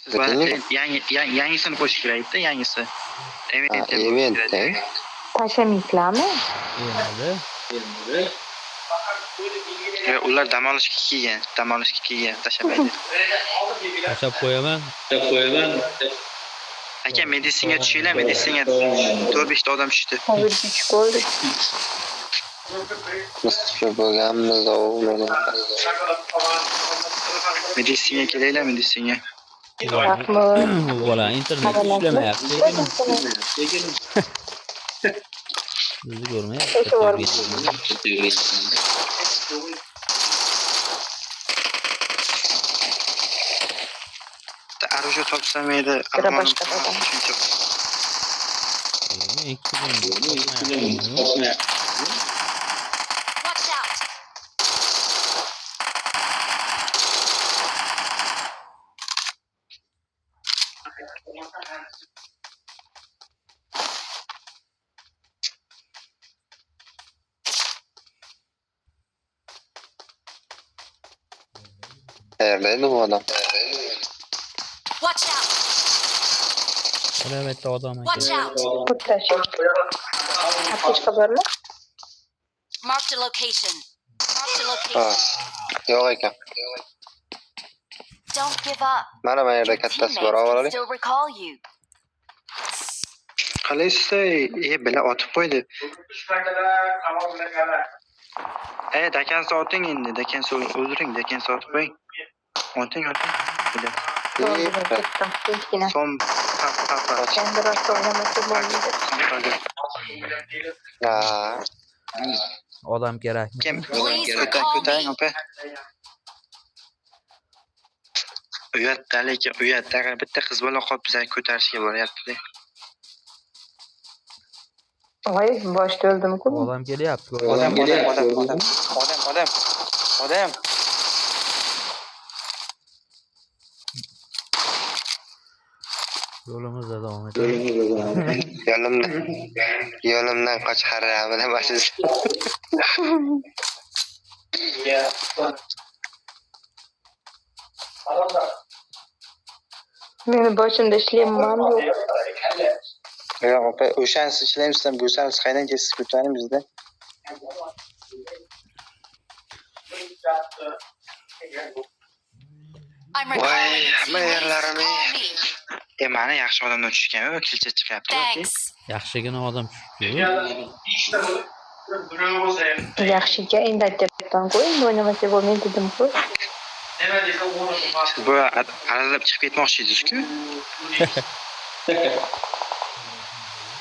Yangisini qo'shish kerakda, yangisi. Eventda. Tashamayaplarmi? Endi Ular dam olishga kelgan, tashamaydi. tashab qo'yaman. Aka, medisinga tushinglar, medisinga 4-5 ta odam tushdi. Hozir 3 ko'rdik. Biz tushib bo'lganmiz, Medisinga kelinglar, medisinga. Rahmat. Bu bola internet ishlamayapti. Bizni ko'rmayapti. O'sha bor. Оружие topsam edi. Sira boshqa odam. Watch out! Tayyorlaydi bu odam. Watch out! Bitta odam Watch out! O'tkashi. Aptechka bormi? Marked a location. Marked a Ha, location. yo'q ekan. Don't give up. Mana bu yerda Your kattasi bor, teammates can avvalo. still recall you. Qalaysiz? Bila otib qo'ydi. Dakansa oting endi, dakansa o'ldiring, dakansa otib qo'ying. Oting. Bila. Ketdim. Tinchgina. Som Endi rosa o'ynamasa bo'lmaydi. Ha, odam kerak. Kim? Please recall Ko'taring, me. opa. Uyatda lekin uyatda bitta qiz bola qolib bizani ko'tarishga boryapti. Voy, boshda o'ldim-ku. Odam kelyapti. Odam. Yo'limizda davom etamiz. yo'limdan qochqaramida basiz. Meni boshimda ishlayman yo'q. Yo'q, opa, o'shansiz ishlaymizdan bo'lsangiz qaydan kelsiz ko'taring bizda. I'm recalling a Voy, teammate. mayarlarim. Call me. Mana yaxshi odamlar tushgan, kilcha chiqyapti. Thanks. Yaxshigina odam tushdi. Yaxshiga endi aytyapman-ku, endi o'ynamasa bo'lmaydi dedim-ku. Bu aralab chiqib ketmoqchi edingiz-ku.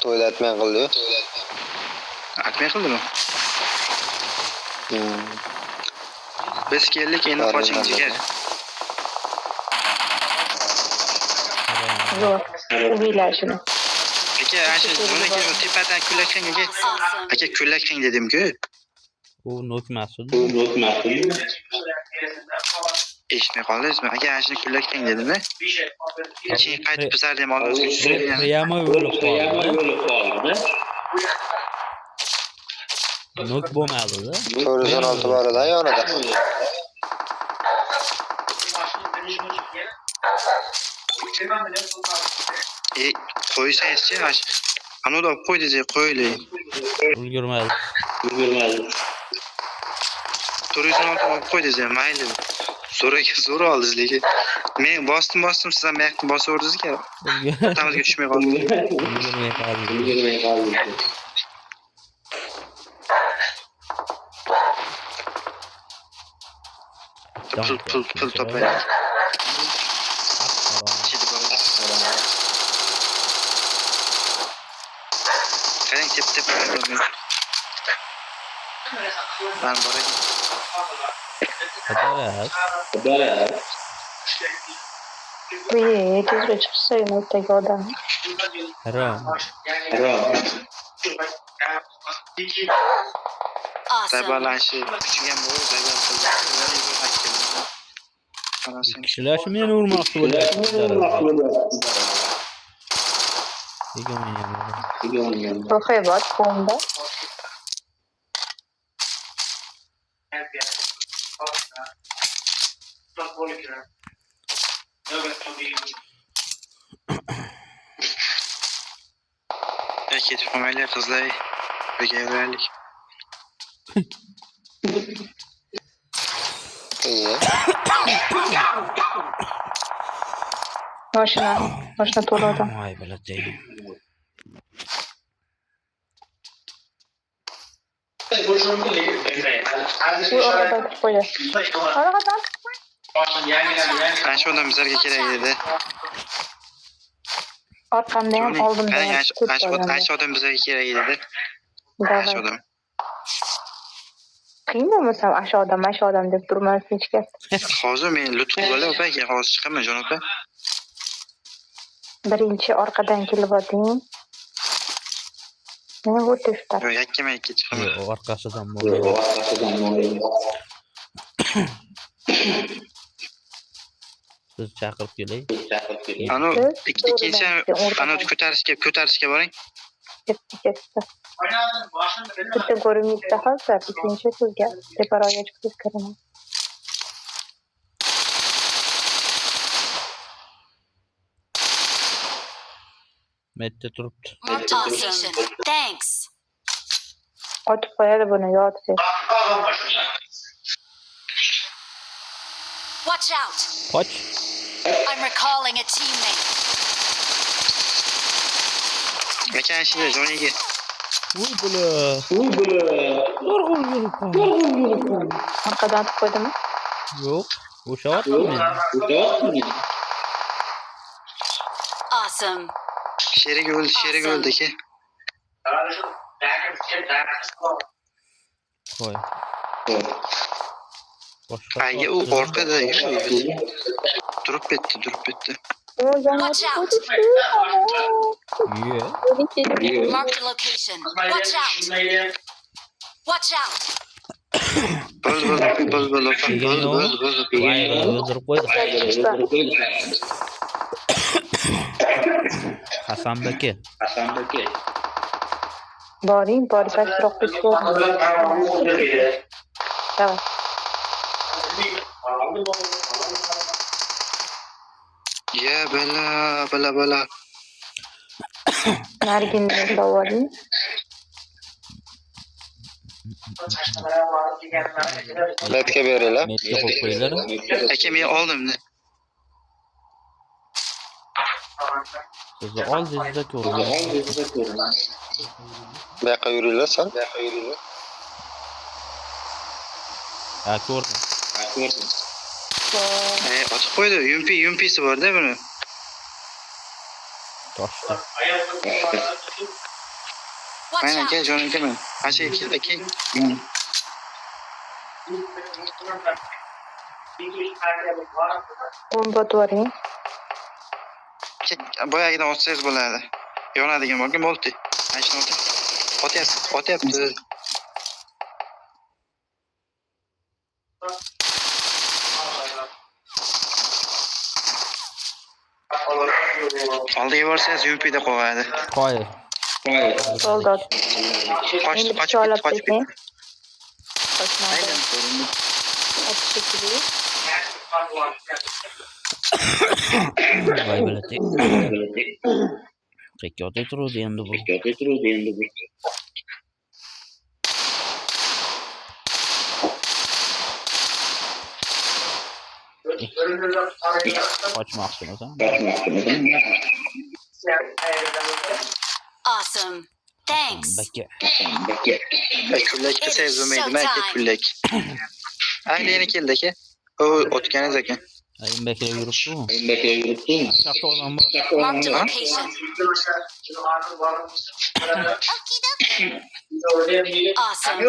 To'ylatmay qildi. Aytmay qildimi? Biz keldik, endi qoching jigar. Yo'q, uylar shuni. Aka, buni tepadan kullakring aka. Awesome. Aka, kullakring dedim-ku. U nokmasdi. Eshitmay qoldingizmi? Aka, shuni kullakring dedim-da. Keyin qaytib bizlar ham oldimizga tushirgan. Prямо o'lib qoldi. Nok bo'lmadi-da. 416 bor edi yonida. Qo'ysangizchi, anada olib qo'y desa qo'yaylik. Ulgurmadi. 416 olib qo'y desa mayli. Zo'r oldingiz lekin. Men bosdim, siz ham yoqni bosaverdingiz-ku. Tamizga tushmay qoldi. Ulgurmay qoldi. Pul topaylik. Qarang, tep qo'ydim. Ben boray. Qadarat. Tezroq chiqsa o'rtaga odam. Harom. Awesome. Zabalanishi kuchgan bo'lib, zabal qildi. Kishilar shu meni urmoqchi bo'lyapti. Ruhiy bor qo'mda. ketib qolmaylik qizlar. Birga yuraylik. İyi. Mashina to'la odam. Voy biladay. Shu orada o'tib qo'ydi. Orqadan Ana shu odam bizlarga kerak edi. orqamda ham oldimda ham Ana shu odam bizlarga kerak edi. Ana shu odam. qiyin bo'lmasam ashu odam deb turmas hech gap. Hozir men lutf qilib opa, keyin hozir chiqaman jon opa. Birinchi orqadan kelyapting. Nima bo'ldi shu taraf? Yo'q, yakkama-yakka chiqaman. Orqasidan bo'ldi. Siz chaqirib kelay. Ana ikkinchi ana ko'tarishga boring. Ketdi. Bitta ko'rinishda qolsa, ikkinchi sizga teparoqga chiqib kiraman. Mette turibdi. Marked a location. Thanks. Otib qo'yadi buni yod deb. Watch out. Qoch. I'm recalling a teammate. Mekan ishida joniga. Uy bula. Nurg'un yuribdi. Orqadan otib qo'ydimi? Yo'q. O'sha otmi? Awesome. Sherik o'ldi ki. Qo'y. Boshqa. Ayga u orqada turib ketdi. Watch out. Ye. Marked a location. Watch out. Watch out. Bo'l opa. Voy, o'ldirib qo'ydi. Hasanbeki. Boring, pastroq tushib. Tamam. Ya bala. Narginni davolaring. Metke verelim. Metga qo'yib qo'yinglar. Aka men oldim. Sizni oldingizda ko'rdim. Bu yoqqa yuringlar sen. Ha, ko'rdim. Otib qo'ydi. Yumpisi bor-da buni. Toshdi. Watch Aynen out. gel Johnny gelme. Aşağı kel. Bomba to'ring. Boyagidan otsangiz bo'ladi. Yonadigan bo'lgan bo'ldi. Mana shuni otyapti. Oldiga borsangiz yumpida qo'yadi. Qo'y. Soldat. Qochib. Voy biladay. Qekka turuvdi endi bu. Qochmoqchimisan? Awesome. Thanks. Baka. Kullak qilsangiz bo'lmaydi, aka kullak. Aylini keldi aka. O o'tganiz ekan. Ayim baka yuribdi. Chaqda odam bor. Marked a location. Awesome.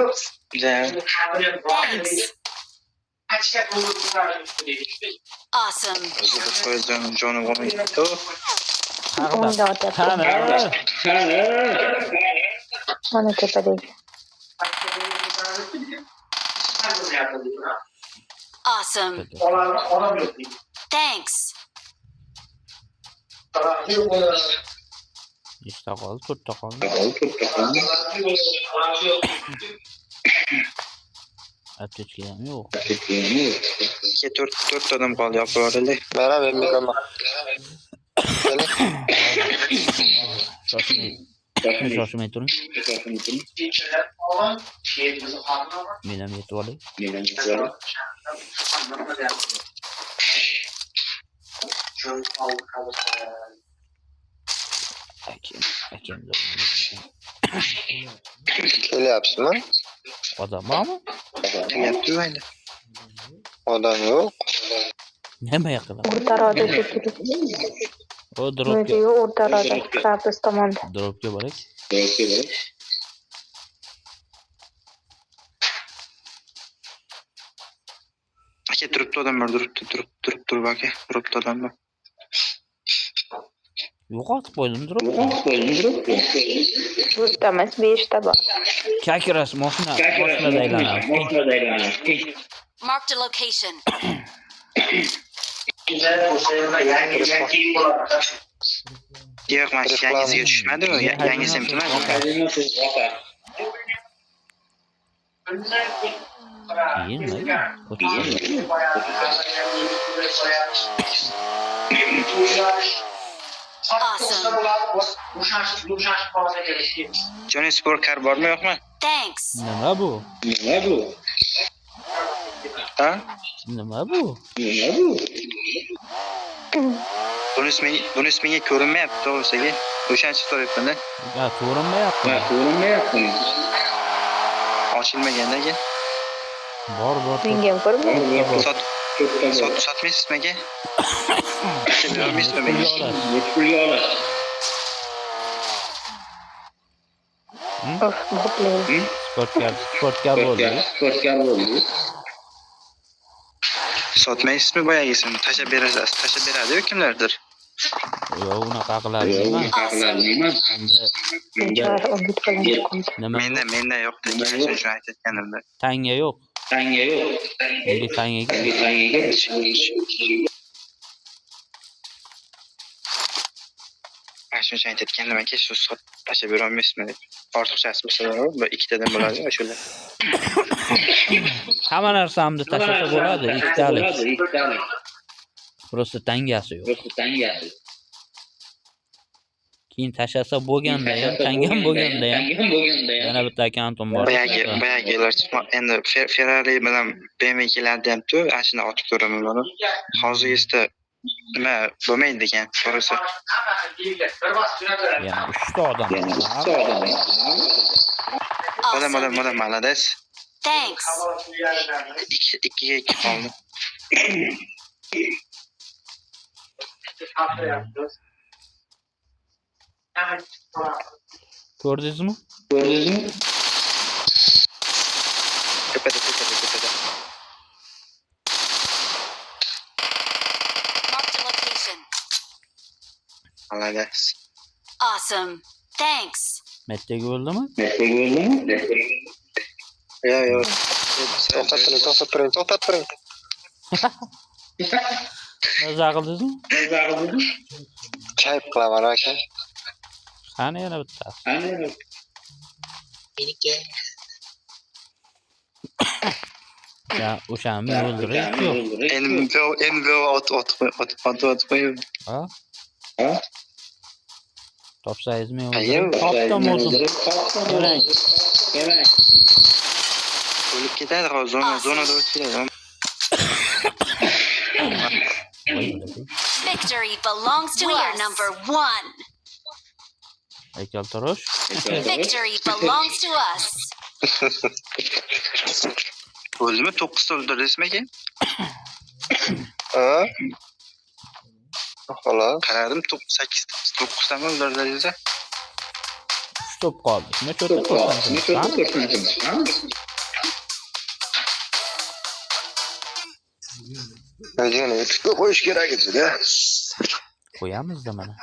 Thanks. Awesome. Johnny woman. O'ngda otyapti. Mana tepadagi. Awesome. Thanks. Ishta qoldi, to'rtta qoldi. Aptechka ham yo'q. 4 odam qoldi, yopib yuboraylik. Mana ben bir zaman. Shoshmay. Shoshmay turing. Men ham yetib olay. Akam. Kelyapsizmi? Odam bormi? Kelyapti mayli. Odam yo'q. Nima qilaman? O'rtaroqda turibdi. O dropga. Mo'jiza o'rtaroqda, Kratos tomonda. Dropga boray. Aka turibdi odamlar, turibdi aka. Turibdi odamlar. Yo'qotib qo'ydim dropga. To'rtta emas, 5 ta bor. Kakiras mashinada aylanadi. Marked a location. Yo'q, mana shu yangisiga tushmadi u. Yangisi ham kelmadi. Keyin mayli. Awesome. Johnny Sport kar bormi yo'qmi? Thanks. Nima bu? Ha? Nima bu? Bunisi menga ko'rinmayapti to'g'risiga. O'shancha so'rayapman-da. Ya ko'rinmayapti. Ochilmagandagi. Bor. Menga ham ko'rinmayapti. Sotmaysizmi aka? Berolmaysizmi menga? Of, boplayim. Sportkar bo'ldi. Sotmaysizmi boyagisini? Tashlab berasiz. Tashlab beradi-yu kimlardir. Yo'q, unaqa qiladimi? Jar umid bilan chiqdi. Nima? Menda yo'q degan uchun aytganimda. Tanga yo'q. Nega tangaga? Mana shuncha aytgandim aka, shu tashlab berolmaysizmi deb. Ortiqchasi bo'lsa, bir ikkitadan bo'ladi shular. Hamma narsamni tashlasa bo'ladi, ikkitalik. Просто tangasi yo'q. Keyin tashlasa bo'lganda ham, tangam bo'lganda ham yana bitta akkauntim bor. Boyagilar endi Ferrari bilan BMW keladi debdi, ashuna otib ko'raman buni. Hozirgisida nima bo'lmaydi degan, to'g'risi. Yana 3 ta odam. Odam, malades. Thanks. Ikkiga ikki qoldi. Ko'rdingizmi? Tepada. Marked a location. Malades. Awesome. Thanks. Metdagi bo'ldimi? Yo'q. To'xtat turing. Maza qildingizmi? Chayib qilaman aka. Qani yana bitta. Ya, o'shani o'ldirib yo'q. Endi ot qo'yib. Ha? Topsangizmi Ayyo. o'ldirib? Topdim o'zim. Ko'rang. O'lib ketadi, hozir zonada o'lib ketadi. Victory belongs to us. We are number 1. Haykaltarosh. Victory belongs to us. O'ldimi? 9 ta o'ldirdingizmi aka? Ha? Xolos. Qaradim, 9 tani o'ldirdingiz. 3 top qoldi. Nima ko'rsatasiz? O'zingni YouTube'ga qo'yish kerak edi-da. Qo'yamiz-da mana.